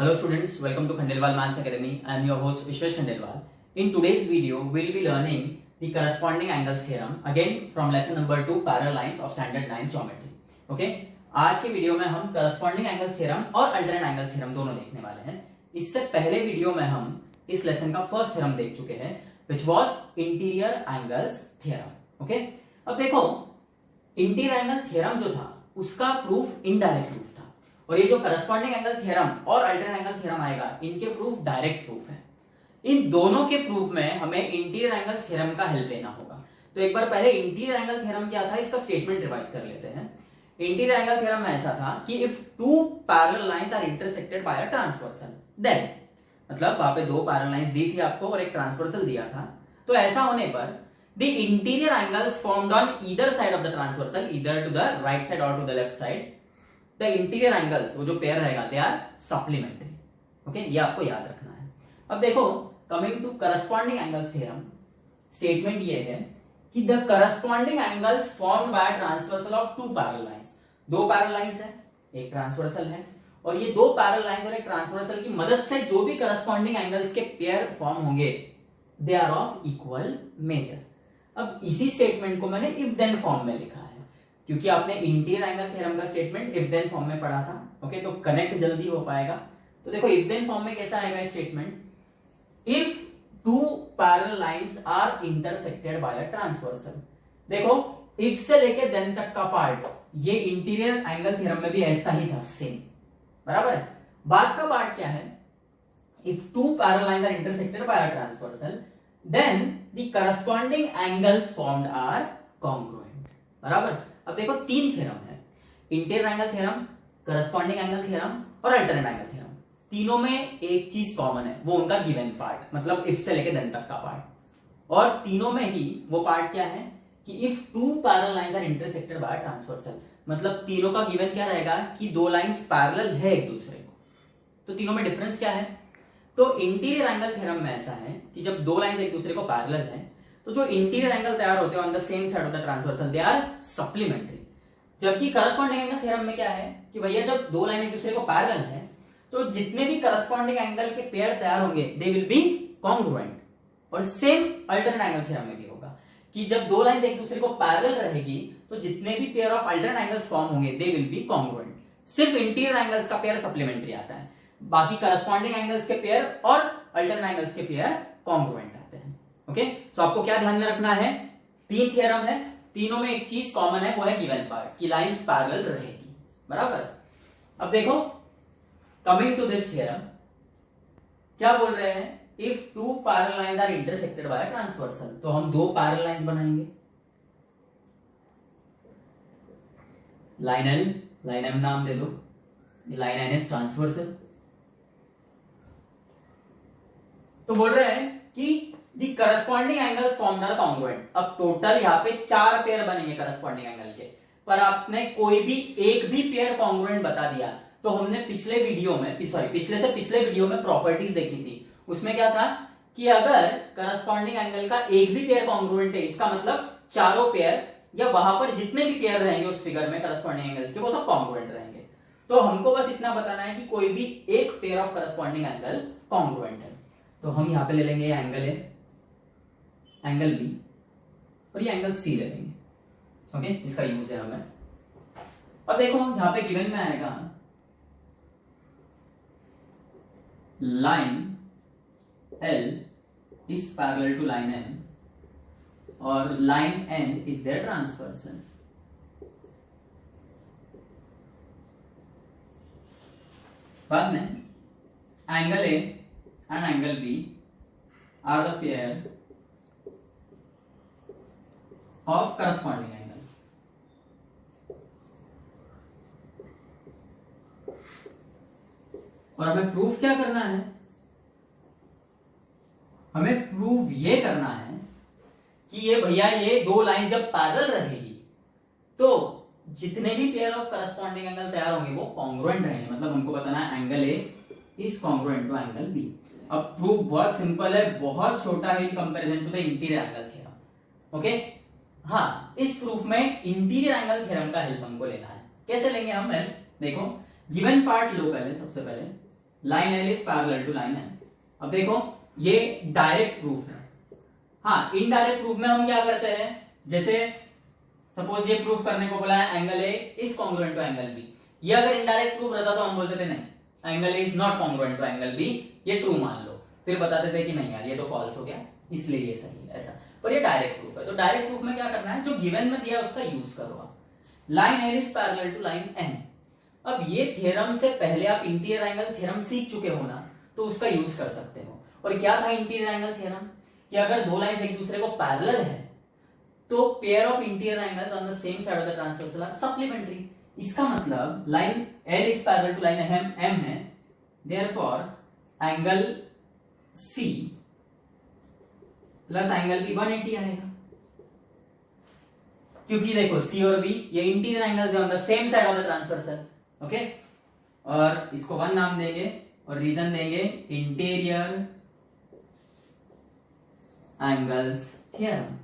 Hello students, welcome to Khandelwal Maths Academy. I am your host Vishwesh Khandelwal. In today's video, we will be learning the corresponding angles theorem again from lesson number 2 parallel lines of standard 9 geometry. Okay? आज के video में हम corresponding angles theorem और alternate angles theorem दोनों देखने वाले हैं. इससे पहले वीडियो में हम इस लेसन का फर्स्ट थ्योरम देख चुके हैं which was interior angles theorem. Okay? अब देखो इंटीरियर एंगल थ्योरम जो था उसका प्रूफ इनडायरेक्ट प्रूफ था और ये जो करस्पॉन्डिंग एंगल थ्योरम और अल्टरनेट एंगल थ्योरम आएगा इनके प्रूफ डायरेक्ट प्रूफ है. इन दोनों के प्रूफ में हमें इंटीरियर एंगल थ्योरम का हेल्प लेना होगा. तो एक बार पहले इंटीरियर एंगल थ्योरम क्या था इसका स्टेटमेंट रिवाइज कर लेते हैं. इंटीरियर एंगल थ्योरम में ऐसा था कि if two parallel lines are intersected by a transversal then, मतलब वहां पे दो पैरेलल लाइंस दी थी आपको और एक ट्रांसवर्सल दिया था. तो ऐसा होने पर the interior angles formed on either side of the transversal, either to the right side or to the left side, the interior angles वो जो पेयर रहेगा they are supplementary. okay? ये आपको याद रखना है. अब देखो coming to corresponding angles theorem, statement ये है कि the corresponding angles formed by a transversal of two parallel lines, दो parallel lines है एक transversal है और ये दो parallel lines और एक transversal की मदद से जो भी corresponding angles के पेयर फॉर्म होंगे they are of equal measure. अब इसी स्टेटमेंट को मैंने इफ देन फॉर्म में लिखा है क्योंकि आपने इंटीरियर एंगल थ्योरम का स्टेटमेंट इफ देन फॉर्म में पढ़ा था. ओके, तो कनेक्ट जल्दी हो पाएगा. तो देखो इफ देन फॉर्म में कैसा आएगा statement, if two parallel lines are intersected by a transversal. देखो इफ से लेके देन तक का पार्ट ये इंटीरियर एंगल थ्योरम में भी ऐसा ही था, सेम बराबर है. बाद का पार्ट क्या है, if two parallel lines are intersected by a transversal then the corresponding angles formed are congruent. बराबर. अब देखो तीन थ्योरम है, interior angle theorem, corresponding angle theorem और अल्टरनेट एंगल थ्योरम. तीनों में एक चीज कॉमन है, वो उनका गिवन पार्ट, मतलब इफ से लेके देन तक का पार्ट. और तीनों में ही वो पार्ट क्या है कि if two parallel lines are intersected by transversal, मतलब तीनों का गिवन क्या रहेगा कि दो लाइंस पैरेलल है एक दूसरे को. तो तीनों में डिफरेंस क्या है, तो इंटीरियर एंगल थ्योरम में ऐसा है कि जब दो लाइंस एक दूसरे को पैरेलल हैं तो जो इंटीरियर एंगल तैयार होते हैं on the same side of the transversal they are supplementary. जबकि करस्पॉन्डिंग एंगल थ्योरम में क्या है कि भैया जब दो लाइन एक दूसरे को पैरेलल हैं तो जितने भी करस्पॉन्डिंग एंगल के पेयर तैयार होंगे दे विल बी कॉन्ग्रुएंट. और सेम अल्टरनेट एंगल थ्योरम में भी होगा कि जब दो लाइंस एक दूसरे को पैरेलल रहेगी तो जितने भी pair of alternate angles form होंगे दे विल बी कॉन्ग्रुएंट. सिर्फ इंटीरियर एंगल्स का पेयर सप्लीमेंट्री आता है, बाकी करस्पॉन्डिंग एंगल्स के पेयर और अल्टरनेट एंगल्स के पेयर कॉन्ग्रुएंट आते हैं. ओके, तो आपको क्या ध्यान में रखना है, तीन थ्योरम है, तीनों में एक चीज कॉमन है, वो है गिवन पार्ट कि लाइंस पैरेलल रहेगी. बराबर. अब देखो कमिंग टू दिस थ्योरम क्या बोल रहे हैं, if two parallel lines are intersected by transversal, तो हम दो पैरेलल लाइंस बनाएंगे. लाइन एल, लाइन एम नाम दे दो, लाइन एन इज ट्रांसवर्सल. तो बोल रहे हैं कि the corresponding angles formed are congruent. अब टोटल यहाँ पे चार पेयर बनेंगे करस्पॉन्डिंग एंगल के, पर आपने कोई भी एक भी पेयर कॉन्ग्रुएंट बता दिया तो हमने पिछले वीडियो में पिछले वीडियो में प्रॉपर्टीज देखी थी. उसमें क्या था कि अगर करस्पॉन्डिंग एंगल का एक भी पेयर कॉन्ग्रुएंट है इसका मतलब चारों पेयर या वहां पर जितने भी पेयर रहेंगे उस फिगर में करस्पॉन्डिंग एंगल्स के वो सब कॉन्ग्रुएंट रहेंगे. तो हमको बस इतना बताना है कि कोई भी एक pair of corresponding angle congruent है. तो हम यहां पे ले लेंगे ये एंगल ए, एंगल बी और ये एंगल सी ले लेंगे. ओके, इसका यूज है हमें. अब देखो यहां पे गिवन में आएगा line L is parallel to line M और line N is their transversal. बाद में angle A and angle B are the pair of corresponding angles. और हमें प्रूफ क्या करना है, हमें प्रूफ ये करना है कि ये भैया ये दो लाइन जब पैरेलल रहेगी तो जितने भी पेयर ऑफ करस्पॉन्डिंग एंगल तैयार होंगे वो कॉन्ग्रुएंट रहेंगे. मतलब हमको बताना है angle A is congruent to angle B. अब प्रूफ बहुत सिंपल है, बहुत छोटा है in comparison to the interior angle theorem. Okay, हाँ इस प्रूफ में इंटीरियर एंगल थ्योरम का हेल्प हमको लेना है. कैसे लेंगे हम, देखो गिवन पार्ट लो पहले, सबसे पहले line L is parallel to line M. अब देखो ये डायरेक्ट प्रूफ है। हाँ, इनडायरेक्ट प्रूफ में हम क्या करते हैं, जैसे सपोज ये प्रूफ करने को बोला है angle A is congruent to angle B. ये अगर इनडायरेक्ट प्रूफ रहता तो हम बोलते थे नहीं angle A is not congruent to angle B, ये ट्रू मान लो, फिर बताते थे कि नहीं यार ये तो फॉल्स हो गया इसलिए ये सही है ऐसा। पर ये डायरेक्ट प्रूफ है, तो डायरेक्ट प्रूफ में क्या करना है, जो गिवन में दिया उसका यूज करो आप। Line L is parallel to line M. अब ये थ्योरम से पहले आप इंटीरियर एंगल थ्योरम सीख चुके हो ना, तो उसका यूज कर सकते हो। और क्या था इंटीरियर एंगल थ्योरम, कि अगर दो लाइंस एक दूसरे को पैरेलल है तो pair of interior angles on the same side of the transversal are supplementary. इसका मतलब line L is parallel to line M है, therefore angle C plus angle B 180 आएगा, क्योंकि देखो सी और बी ये इंटीरियर एंगल्स है on the same side of the transversal. Okay, और इसको 1 नाम देंगे और रीजन देंगे इंटीरियर एंगल्स थ्योरम।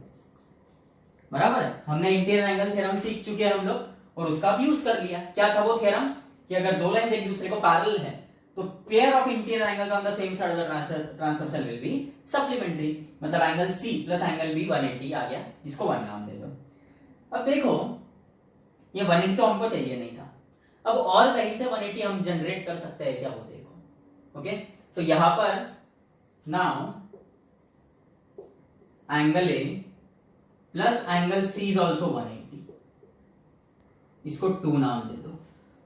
बराबर है, हमने इंटीरियर एंगल थ्योरम सीख चुके हैं हम लोग और उसका भी यूज कर लिया। क्या था वो थ्योरम, कि अगर दो लाइंस एक दूसरे को पैरेलल है तो pair of interior angles on the same side of the transversal will be supplementary. मतलब angle C plus angle B 180 आ गया, इसको 1 नाम दे दो। अब देखो ये 180 तो हमको चाहिए नहीं था, अब और कहीं से 180 हम जनरेट कर सकते हैं क्या, वो देखो। ओके, तो यहां पर now angle A plus angle C is also 180, इसको 2 नाम दे दो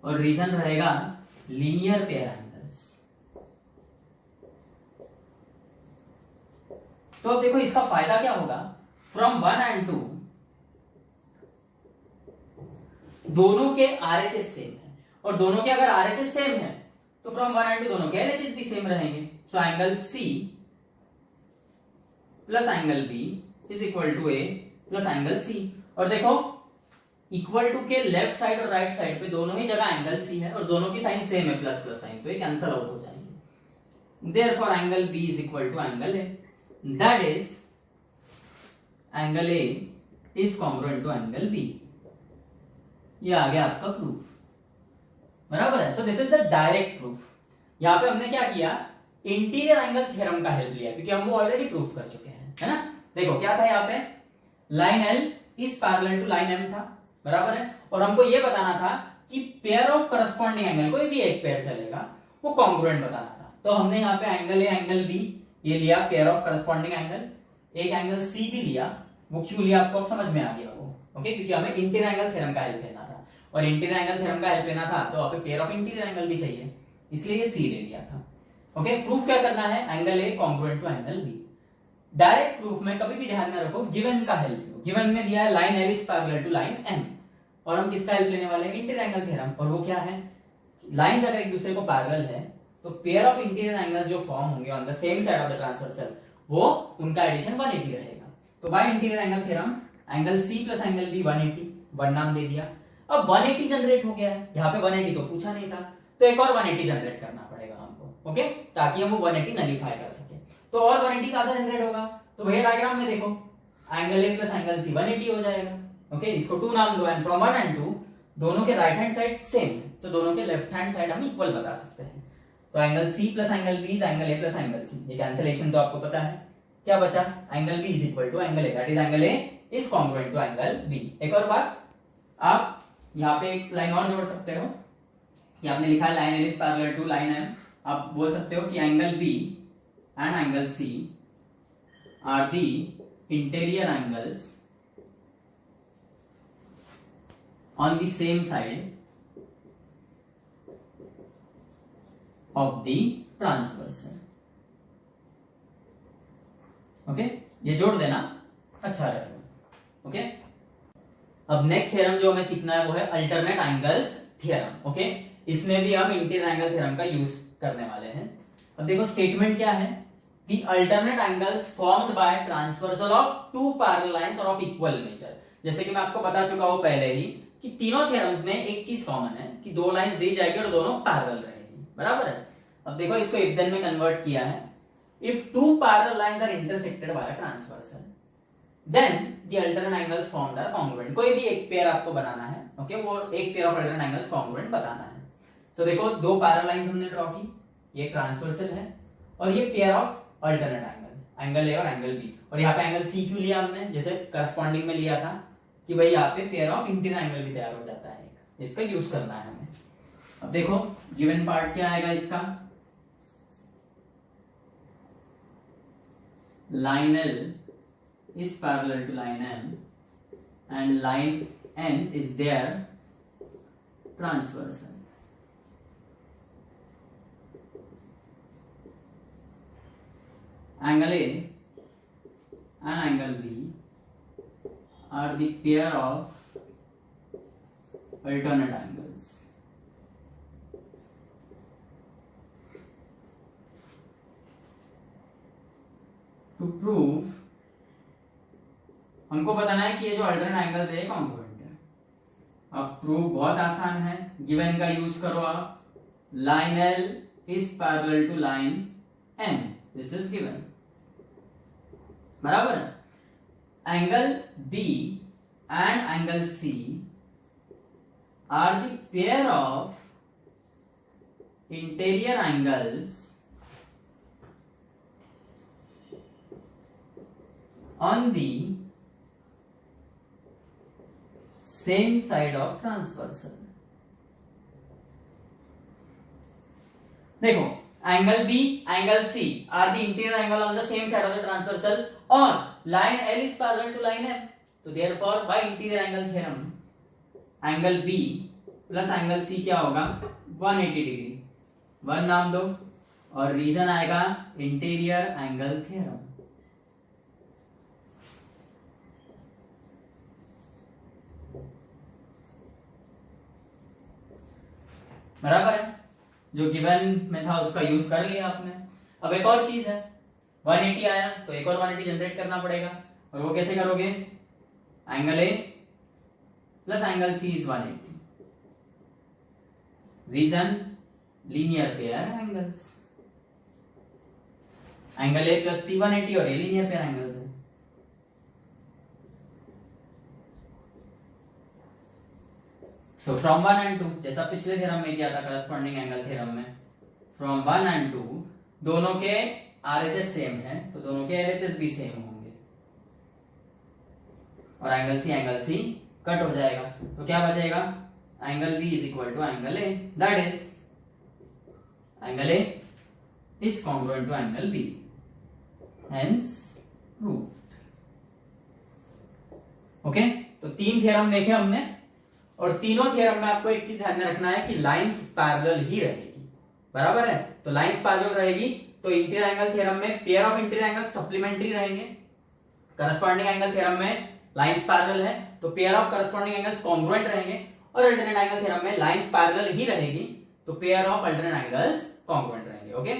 और रीजन रहेगा लीनियर पेयर एंगल्स। तो अब देखो इसका फायदा क्या होगा, फ्रॉम 1 एंड 2 दोनों के RHS सेम है, और दोनों के अगर RHS सेम है तो फ्रॉम 1 एंड 2 दोनों के LHS भी सेम रहेंगे। So angle C plus angle B is equal to A plus angle C। और देखो इक्वल टू के लेफ्ट साइड और राइट साइड पे दोनों ही जगह एंगल C है और दोनों की साइन सेम है, प्लस प्लस साइन, तो ये कैंसल आउट हो जाएंगे। Therefore angle B is equal to angle A, that is angle A is congruent to angle B। ये आ गया आपका प्रूफ। बराबर है, so this is the direct proof. यहां पे हमने क्या किया, इंटीरियर एंगल थ्योरम का हेल्प लिया, क्योंकि हम वो ऑलरेडी प्रूफ कर चुके हैं, है ना। देखो क्या था यहाँ पे, line L is parallel to line M था, बराबर है, और हमको ये बताना था कि पेयर ऑफ करस्पॉन्डिंग एंगल, कोई भी एक पेयर चलेगा, वो कॉन्ग्रुएंट बताना था। तो हमने यहाँ पे एंगल ए एंगल बी ये लिया पेयर ऑफ करस्पॉन्डिंग एंगल, एक एंगल सी भी लिया। वो क्यों लिया आपको समझ में आ गया वो, ओके, क्योंकि हमें इंटीरियर एंगल थ्योरम का हेल्प लेना था, और इंटीरियर एंगल थ्योरम का हेल्प लेना था तो वहां पे पेयर ऑफ इंटीरियर एंगल भी चाहिए, इसलिए ये सी ले लिया था। ओके, प्रूफ क्या करना है, angle A congruent to angle B. Direct proof में कभी भी ध्यान में रखो गिवन का हेल्प लो। गिवन में दिया है line L is parallel to line M, और हम किसका हेल्प लेने वाले हैं, इंटीरियर एंगल थ्योरम। और वो क्या है, लाइंस अगर एक दूसरे को पैरेलल है तो पेयर ऑफ इंटीरियर एंगल्स जो फॉर्म होंगे on the same side of the transversal, वो उनका एडिशन 180 रहेगा। तो by interior angle theorem angle C plus angle B 180, 1 नाम दे दिया। अब 180 जनरेट हो गया है, यहाँ पे 180 तो पूछा नहीं था, तो एक और 180 जनरेट करना पड़ेगा हमको, ओके, ताकि हम वो 180 नलीफाई कर सके। तो और 180 कहां से जनरेट होगा, तो भैया डायग्राम में देखो angle A plus angle C 180 हो जाएगा। ओके, इसको 2 नाम दो, एंड फ्रॉम 1 एंड 2 दोनों के राइट हैंड साइड सेम है, तो दोनों के लेफ्ट हैंड साइड हम इक्वल बता सकते हैं। तो angle C plus angle B is angle A plus angle C, ये कैंसिलेशन तो आपको पता है। क्या बचा, angle B is equal to angle A, that is angle A is congruent to angle B. एक और बात, आप यहाँ पे एक लाइन और जोड़ सकते हो, कि आपने लिखा है line L is parallel to line M, आप बोल सकते हो कि angle B and angle C are the interior angles on the same side of the transversal. Okay, ये जोड़ देना अच्छा रहेगा। ओके, अब नेक्स्ट थ्योरम जो हमें सीखना है वो है अल्टरनेट एंगल्स थ्योरम। ओके, इसमें भी हम इंटीरियर एंगल थ्योरम का यूज करने वाले हैं। अब देखो स्टेटमेंट क्या है, the alternate angles formed by transversal of two parallel lines are of equal measure। जैसे कि मैं आपको बता चुका हूं पहले ही कि तीनों थ्योरम्स में एक चीज कॉमन है कि दो लाइंस दी जाएगी और दोनों पैरेलल रहेगी, बराबर है। अब देखो इसको इफ देन में कन्वर्ट किया है, if two parallel lines are intersected by a transversal then the alternate angles formed are congruent. कोई भी एक पेयर आपको बनाना है, ओके, वो एक pair of alternate angles congruent बताना है। सो देखो दो पैरेलल लाइंस हमने ड्रॉ की, ये ट्रांसवर्सल है और ये pair of alternate angle, angle A और एंगल बी। और यहाँ पे एंगल सी क्यों लिया हमने, जैसे करस्पॉन्डिंग में लिया था कि भाई यहाँ पे पेयर ऑफ इंटीरियर एंगल भी तैयार हो जाता है, इसका यूज करना है हमें। अब देखो गिवन पार्ट क्या आएगा इसका, line L is parallel to line M and line N is their transversal. Angle A and angle B are the pair of alternate angles. To prove हमको बताना है कि ये जो अल्टरनेट एंगल्स है कॉन्ग्रुएंट है। अब प्रूफ बहुत आसान है, गिवन का यूज करो आप, line L is parallel to line N, this is given, बराबर है। Angle B and angle C are the pair of interior angles on the same side of transversal। देखो angle B angle C are the interior angle on the same side of the transversal और line L is parallel to line M, तो therefore by interior angle theorem angle B plus angle C क्या होगा 180 degree, one नाम दो और reason आएगा interior angle theorem. बराबर है, जो गिवन में था उसका यूज कर लिया आपने। अब एक और चीज है, 180 आया तो एक और 180 जनरेट करना पड़ेगा, और वो कैसे करोगे, angle A plus angle C is 180, reason linear pair angles, angle A plus C 180 और ए लीनियर पेयर एंगल्स है। सो फ्रॉम 1 and 2 जैसा पिछले थ्योरम में किया था करस्पॉन्डिंग एंगल थ्योरम में, फ्रॉम 1 and 2 दोनों के आरएचएस सेम है तो दोनों के एलएचएस भी सेम होंगे और एंगल सी कट हो जाएगा, तो क्या बचेगा, angle B is equal to angle A, that is angle A is congruent to angle B, hence proved. Okay, तो 3 थ्योरम देखे हमने और तीनों थ्योरम में आपको एक चीज ध्यान में रखना है कि लाइंस पैरेलल ही रहेगी, बराबर है। तो लाइंस पैरेलल रहेगी तो इंटीरियर एंगल थ्योरम में pair of interior angle supplementary रहेंगे, करस्पॉन्डिंग एंगल थ्योरम में लाइंस पैरेलल है तो pair of corresponding angles congruent रहेंगे, और अल्टरनेट एंगल थ्योरम में लाइंस पैरेलल ही रहेगी तो pair of alternate angles congruent रहेंगे। ओके।